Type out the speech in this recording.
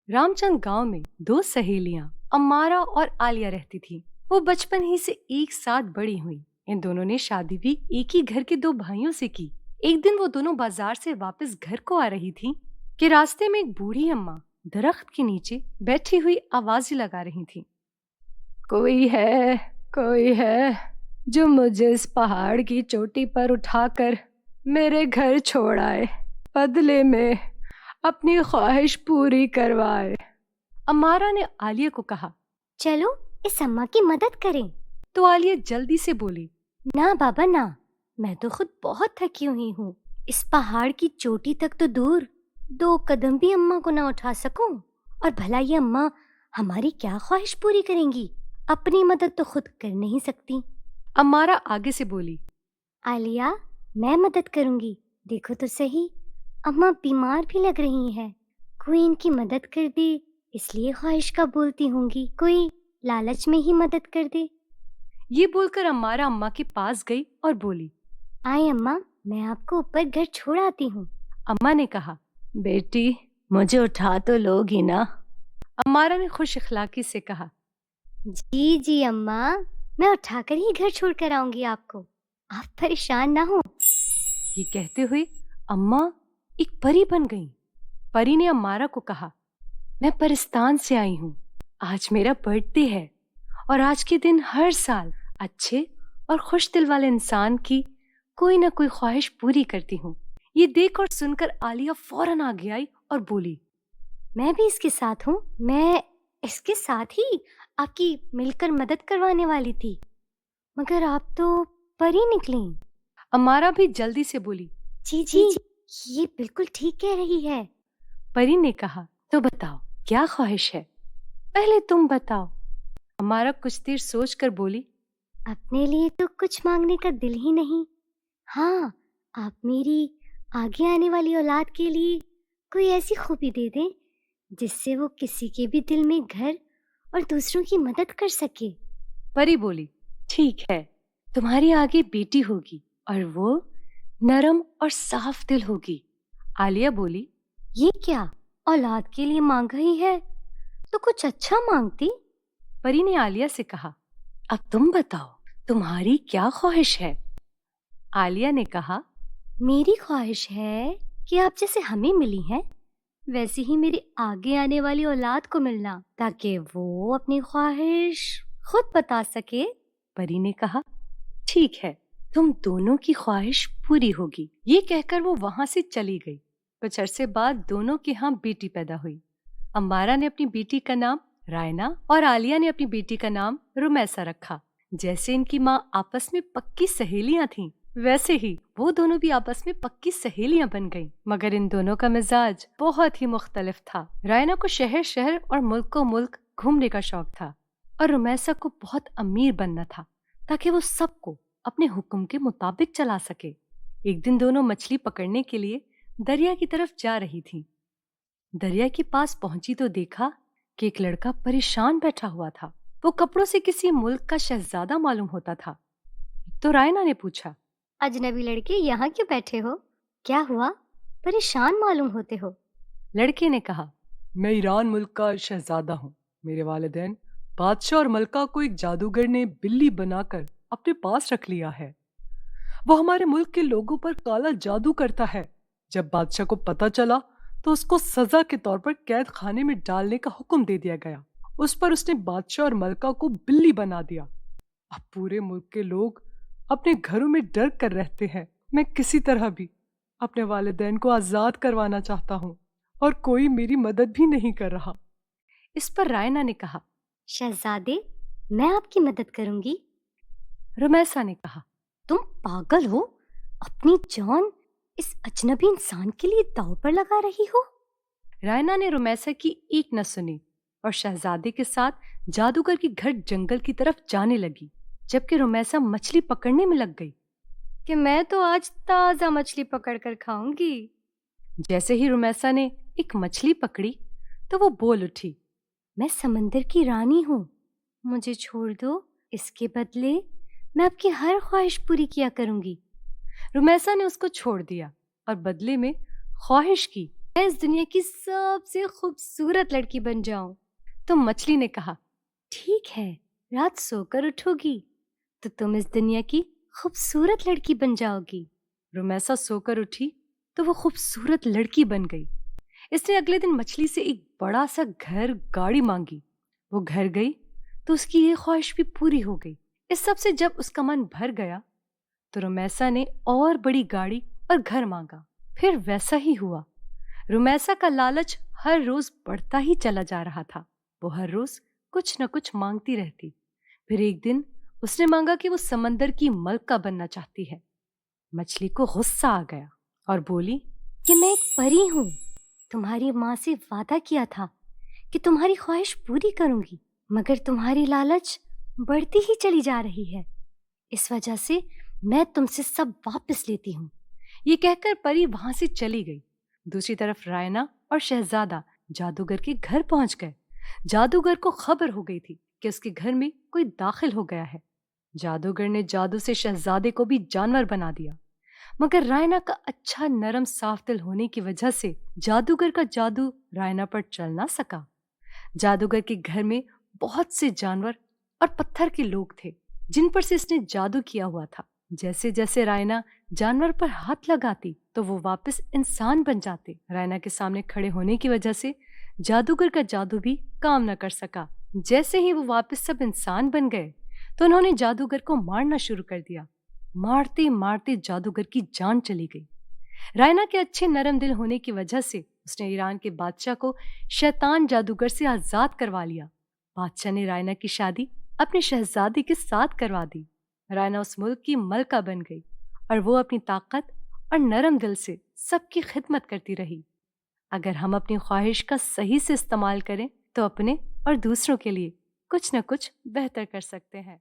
رام چند گاؤں میں دو سہیلیاں امارا اور عالیہ رہتی تھی۔ وہ بچپن ہی سے ایک ساتھ بڑی ہوئی۔ ان دونوں نے شادی بھی ایک ہی گھر کے دو بھائیوں سے کی۔ ایک دن وہ دونوں بازار سے واپس گھر کو آ رہی تھی کہ راستے میں ایک بوڑھی اماں درخت کے نیچے بیٹھی ہوئی آوازیں لگا رہی تھی۔ کوئی ہے جو مجھے اس پہاڑ کی چوٹی پر اٹھا کر میرے گھر چھوڑ آئے، بدلے میں اپنی خواہش پوری کروائے۔ امارا نے عالیہ کو کہا، چلو اس اماں کی مدد کریں۔ تو عالیہ جلدی سے بولی، نہ بابا نہ، میں تو خود بہت تھکی ہوئی ہوں، اس پہاڑ کی چوٹی تک تو دور 2 قدم بھی اماں کو نہ اٹھا سکوں، اور بھلا یہ اماں ہماری کیا خواہش پوری کریں گی؟ اپنی مدد تو خود کر نہیں سکتی۔ امارا آگے سے بولی، عالیہ میں مدد کروں گی، دیکھو تو صحیح اماں بیمار بھی لگ رہی ہیں، کوئی ان کی مدد کر دے اس لیے خواہش کا بولتی ہوں گی، کوئی لالچ میں ہی مدد کر دے۔ یہ بول کر امارا اماں کے پاس گئی اور بولی، آئے اماں، میں آپ کو اوپر گھر چھوڑ آتی ہوں۔ اماں نے کہا، بیٹی مجھے اٹھا تو لوگ ہی نا؟ امارا نے خوش اخلاقی سے کہا، جی اماں، میں اٹھا کر ہی گھر چھوڑ کر آؤں گی آپ کو، آپ پریشان نہ ہوں۔ یہ کہتے ہوئے اماں ایک پری بن گئی۔ پری نے امارا کو کہا، میں پرستان سے آئی ہوں، آج میرا برتھ ڈے ہے اور آج کے دن ہر سال اچھے اور خوش دل والے انسان کی کوئی نہ کوئی خواہش پوری کرتی ہوں۔ یہ دیکھ اور سن کر عالیہ فوراً آگے آئی اور بولی، میں بھی اس کے ساتھ ہوں، میں اس کے ساتھ ہی آپ کی مل کر مدد کروانے والی تھی، مگر آپ تو پری نکلیں۔ امارا بھی جلدی سے بولی، جی یہ بالکل ٹھیک کہہ رہی ہے۔ پری نے کہا، تو بتاؤ کیا خواہش ہے؟ پہلے تم بتاؤ۔ امارا کچھ دیر سوچ کر بولی، اپنے لیے تو کچھ مانگنے کا دل ہی نہیں، ہاں آپ میری آگے آنے والی اولاد کے لیے کوئی ایسی خوبی دے دیں جس سے وہ کسی کے بھی دل میں گھر اور دوسروں کی مدد کر سکے۔ پری بولی، ٹھیک ہے، تمہاری آگے بیٹی ہوگی اور وہ نرم اور صاف دل ہوگی۔ عالیہ بولی، یہ کیا، اولاد کے لیے مانگا ہی ہے تو کچھ اچھا مانگتی۔ پری نے عالیہ سے کہا، اب تم بتاؤ تمہاری کیا خواہش ہے؟ عالیہ نے کہا، میری خواہش ہے کہ آپ جیسے ہمیں ملی ہیں ویسے ہی میری آگے آنے والی اولاد کو ملنا، تاکہ وہ اپنی خواہش خود بتا سکے۔ پری نے کہا، ٹھیک ہے، تم دونوں کی خواہش پوری ہوگی۔ یہ کہہ کر وہ وہاں سے چلی گئی۔ کچھ عرصے بعد دونوں کے ہاں بیٹی پیدا ہوئی۔ امارا نے اپنی بیٹی کا نام رائنا اور عالیہ نے اپنی بیٹی کا نام رمیسا رکھا۔ جیسے ان کی ماں آپس میں پکی سہیلیاں تھیں، ویسے ہی وہ دونوں بھی آپس میں پکی سہیلیاں بن گئیں، مگر ان دونوں کا مزاج بہت ہی مختلف تھا۔ رائنا کو شہر شہر اور ملک و ملک گھومنے کا شوق تھا اور رمیسا کو بہت امیر بننا تھا تاکہ وہ سب کو اپنے حکم کے مطابق چلا سکے۔ ایک دن دونوں مچھلی پکڑنے کے لیے دریا کی طرف جا رہی تھیں۔ دریا کے پاس پہنچی تو دیکھا کہ ایک لڑکا پریشان بیٹھا ہوا تھا۔ وہ کپڑوں سے کسی ملک کا شہزادہ معلوم ہوتا تھا۔ تو رائنا نے پوچھا، اجنبی لڑکے یہاں کیوں بیٹھے ہو؟ کیا ہوا؟ پریشان معلوم ہوتے ہو۔ لڑکے نے کہا، میں ایران ملک کا شہزادہ ہوں۔ میرے والدین بادشاہ اور ملکہ کو ایک جادوگر نے بلی بنا کر اپنے پاس رکھ لیا ہے۔ وہ ہمارے ملک کے لوگوں پر کالا جادو کرتا ہے۔ جب بادشاہ کو پتہ چلا تو اس کو سزا کے طور پر قید خانے میں ڈالنے کا حکم دے دیا گیا۔ اس پر اس نے بادشاہ اور ملکہ کو بلی بنا دیا۔ اب پورے ملک کے لوگ اپنے گھروں میں ڈر کر رہتے ہیں۔ میں کسی طرح بھی اپنے والدین کو آزاد کروانا چاہتا ہوں اور کوئی میری مدد بھی نہیں کر رہا۔ اس پر رائنا نے کہا، شہزادے میں آپ کی مدد کروں گی۔ رمیسا نے کہا، تم پاگل ہو، اپنی جان اس اجنبی انسان کے لیے داؤ پر لگا رہی ہو۔ رائنا نے رمیسا کی ایک نہ سنی اور شہزادے کے ساتھ جادوگر کے گھر جنگل کی طرف جانے لگی، جبکہ رمیسا مچھلی پکڑنے میں لگ گئی کہ میں تو آج تازہ مچھلی پکڑ کر کھاؤں گی۔ جیسے ہی رمیسا نے ایک مچھلی پکڑی تو وہ بول اٹھی، میں سمندر کی رانی ہوں، مجھے چھوڑ دو، اس کے بدلے میں آپ کی ہر خواہش پوری کیا کروں گی۔ رمیسا نے اس کو چھوڑ دیا اور بدلے میں خواہش کی میں اس دنیا کی سب سے خوبصورت لڑکی بن جاؤں۔ تو مچھلی نے کہا ٹھیک ہے، رات سو کر اٹھو گی تو تم اس دنیا کی خوبصورت لڑکی بن جاؤ گی۔ رومیسا سو کر اٹھی تو وہ خوبصورت لڑکی بن گئی۔ اس نے اگلے دن مچھلی سے ایک بڑا سا گھر گاڑی مانگی۔ وہ گھر گئی تو اس کی یہ خواہش بھی پوری ہو گئی۔ اس سب سے جب اس کا من بھر گیا تو رومیسا نے اور بڑی گاڑی اور گھر مانگا۔ پھر ویسا ہی ہوا۔ رومیسا کا لالچ ہر روز بڑھتا ہی چلا جا رہا تھا۔ وہ ہر روز کچھ نہ کچھ مانگتی رہتی۔ پھر ایک دن اس نے مانگا کہ وہ سمندر کی ملکہ بننا چاہتی ہے۔ مچھلی کو غصہ آ گیا اور بولی کہ میں ایک پری ہوں، تمہاری ماں سے وعدہ کیا تھا کہ تمہاری خواہش پوری کروں گی، مگر تمہاری لالچ بڑھتی ہی چلی جا رہی ہے، اس وجہ سے میں تم سے سب واپس لیتی ہوں۔ یہ کہہ کر پری وہاں سے چلی گئی۔ دوسری طرف رائنا اور شہزادہ جادوگر کے گھر پہنچ گئے۔ جادوگر کو خبر ہو گئی تھی کہ اس کے گھر میں کوئی داخل ہو گیا ہے۔ جادوگر نے جادو سے شہزادے کو بھی جانور بنا دیا، مگر رائنا کا اچھا نرم صاف دل ہونے کی وجہ سے جادوگر کا جادو رائنا پر چل نہ سکا۔ جادوگر کے گھر میں بہت سے جانور اور پتھر کے لوگ تھے جن پر سے اس نے جادو کیا ہوا تھا۔ جیسے جیسے رائنا جانور پر ہاتھ لگاتی تو وہ واپس انسان بن جاتے۔ رائنا کے سامنے کھڑے ہونے کی وجہ سے جادوگر کا جادو بھی کام نہ کر سکا۔ جیسے ہی وہ واپس سب انسان بن گئے تو انہوں نے جادوگر کو مارنا شروع کر دیا۔ مارتے مارتے جادوگر کی جان چلی گئی۔ رائنا کے اچھے نرم دل ہونے کی وجہ سے اس نے ایران کے بادشاہ کو شیطان جادوگر سے آزاد کروا لیا۔ بادشاہ نے رائنا کی شادی اپنے شہزادی کے ساتھ کروا دی۔ رائنا اس ملک کی ملکہ بن گئی اور وہ اپنی طاقت اور نرم دل سے سب کی خدمت کرتی رہی۔ اگر ہم اپنی خواہش کا صحیح سے استعمال کریں تو اپنے اور دوسروں کے لیے کچھ نہ کچھ بہتر کر سکتے ہیں۔